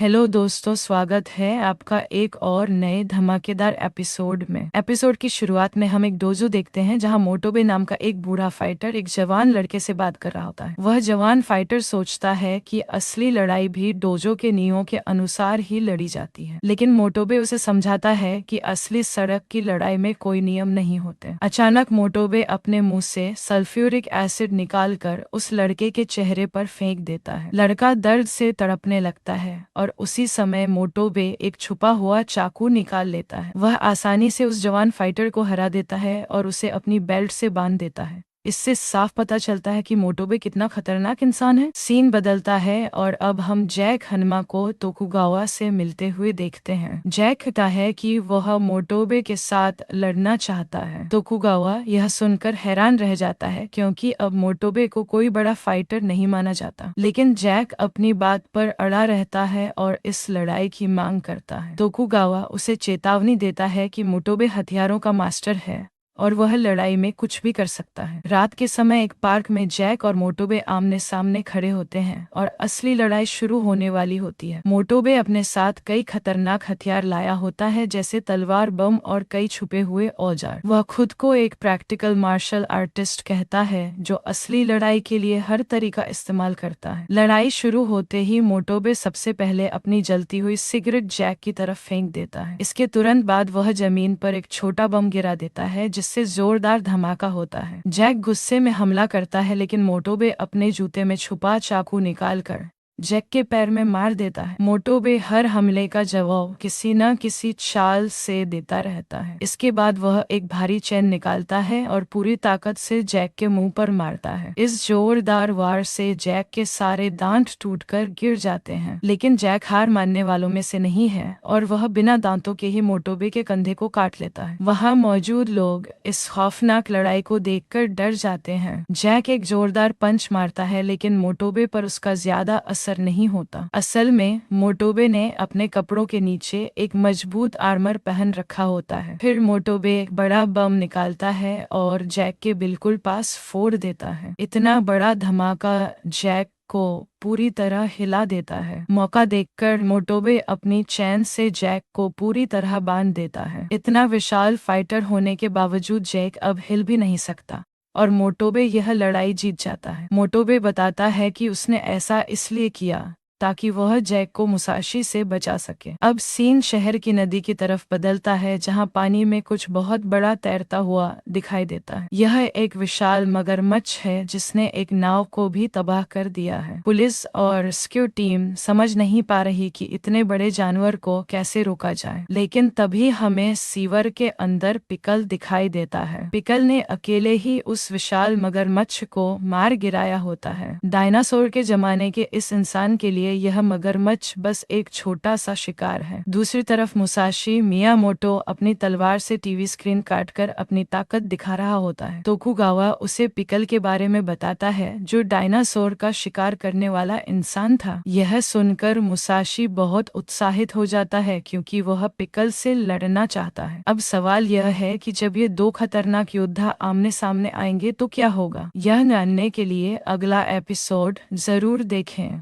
Hello दोस्तों, स्वागत है आपका एक और नए धमाकेदार एपिसोड में। एपिसोड की शुरुआत में हम एक डोजो देखते हैं जहां मोटोबे नाम का एक बूढ़ा फाइटर एक जवान लड़के से बात कर रहा होता है। वह जवान फाइटर सोचता है कि असली लड़ाई भी डोजो के नियमों के अनुसार ही लड़ी जाती है, लेकिन मोटोबे उसे समझाता है कि असली सड़क की लड़ाई में कोई नियम नहीं होते। अचानक मोटोबे अपने मुंह से सल्फ्यूरिक एसिड निकालकर उस लड़के के चेहरे पर फेंक देता है। लड़का दर्द से तड़पने लगता है और उसी समय मोटोबे एक छुपा हुआ चाकू निकाल लेता है। वह आसानी से उस जवान फाइटर को हरा देता है और उसे अपनी बेल्ट से बांध देता है। इससे साफ पता चलता है कि मोटोबे कितना खतरनाक इंसान है। सीन बदलता है और अब हम जैक हनमा को तोकुगावा से मिलते हुए देखते हैं। जैक कहता है कि वह मोटोबे के साथ लड़ना चाहता है। तोकुगावा यह सुनकर हैरान रह जाता है क्योंकि अब मोटोबे को कोई बड़ा फाइटर नहीं माना जाता, लेकिन जैक अपनी बात पर अड़ा रहता है और इस लड़ाई की मांग करता है। तोकुगावा उसे चेतावनी देता है कि मोटोबे हथियारों का मास्टर है और वह लड़ाई में कुछ भी कर सकता है। रात के समय एक पार्क में जैक और मोटोबे आमने सामने खड़े होते हैं और असली लड़ाई शुरू होने वाली होती है। मोटोबे अपने साथ कई खतरनाक हथियार लाया होता है, जैसे तलवार, बम और कई छुपे हुए औजार। वह खुद को एक प्रैक्टिकल मार्शल आर्टिस्ट कहता है जो असली लड़ाई के लिए हर तरीका इस्तेमाल करता है। लड़ाई शुरू होते ही मोटोबे सबसे पहले अपनी जलती हुई सिगरेट जैक की तरफ फेंक देता है। इसके तुरंत बाद वह जमीन पर एक छोटा बम गिरा देता है जिससे जोरदार धमाका होता है। जैक गुस्से में हमला करता है, लेकिन मोटोबे अपने जूते में छुपा चाकू निकालकर जैक के पैर में मार देता है। मोटोबे हर हमले का जवाब किसी न किसी चाल से देता रहता है। इसके बाद वह एक भारी चैन निकालता है और पूरी ताकत से जैक के मुंह पर मारता है। इस जोरदार वार से जैक के सारे दांत टूटकर गिर जाते हैं, लेकिन जैक हार मानने वालों में से नहीं है और वह बिना दांतों के ही मोटोबे के कंधे को काट लेता है। वहां मौजूद लोग इस खौफनाक लड़ाई को देखकर डर जाते हैं। जैक एक जोरदार पंच मारता है, लेकिन मोटोबे पर उसका ज्यादा असर नहीं होता। असल में मोटोबे ने अपने कपड़ों के नीचे एक मजबूत आर्मर पहन रखा होता है। फिर मोटोबे एक बड़ा बम निकालता है और जैक के बिल्कुल पास फोड़ देता है। इतना बड़ा धमाका जैक को पूरी तरह हिला देता है। मौका देखकर मोटोबे अपनी चैन से जैक को पूरी तरह बांध देता है। इतना विशाल फाइटर होने के बावजूद जैक अब हिल भी नहीं सकता और मोटोबे यह लड़ाई जीत जाता है। मोटोबे बताता है कि उसने ऐसा इसलिए किया ताकि वह जैक को मुसाशी से बचा सके। अब सीन शहर की नदी की तरफ बदलता है जहां पानी में कुछ बहुत बड़ा तैरता हुआ दिखाई देता है। यह एक विशाल मगरमच्छ है जिसने एक नाव को भी तबाह कर दिया है। पुलिस और रेस्क्यू टीम समझ नहीं पा रही कि इतने बड़े जानवर को कैसे रोका जाए, लेकिन तभी हमें सीवर के अंदर पिकल दिखाई देता है। पिकल ने अकेले ही उस विशाल मगरमच्छ को मार गिराया होता है। डायनासोर के जमाने के इस इंसान के लिए यह मगरमच्छ बस एक छोटा सा शिकार है। दूसरी तरफ मुसाशी मियामोटो अपनी तलवार से टीवी स्क्रीन काटकर अपनी ताकत दिखा रहा होता है। तोकुगावा उसे पिकल के बारे में बताता है जो डायनासोर का शिकार करने वाला इंसान था। यह सुनकर मुसाशी बहुत उत्साहित हो जाता है क्योंकि वह पिकल से लड़ना चाहता है। अब सवाल यह है कि जब ये दो खतरनाक योद्धा आमने सामने आएंगे तो क्या होगा। यह जानने के लिए अगला एपिसोड जरूर देखें।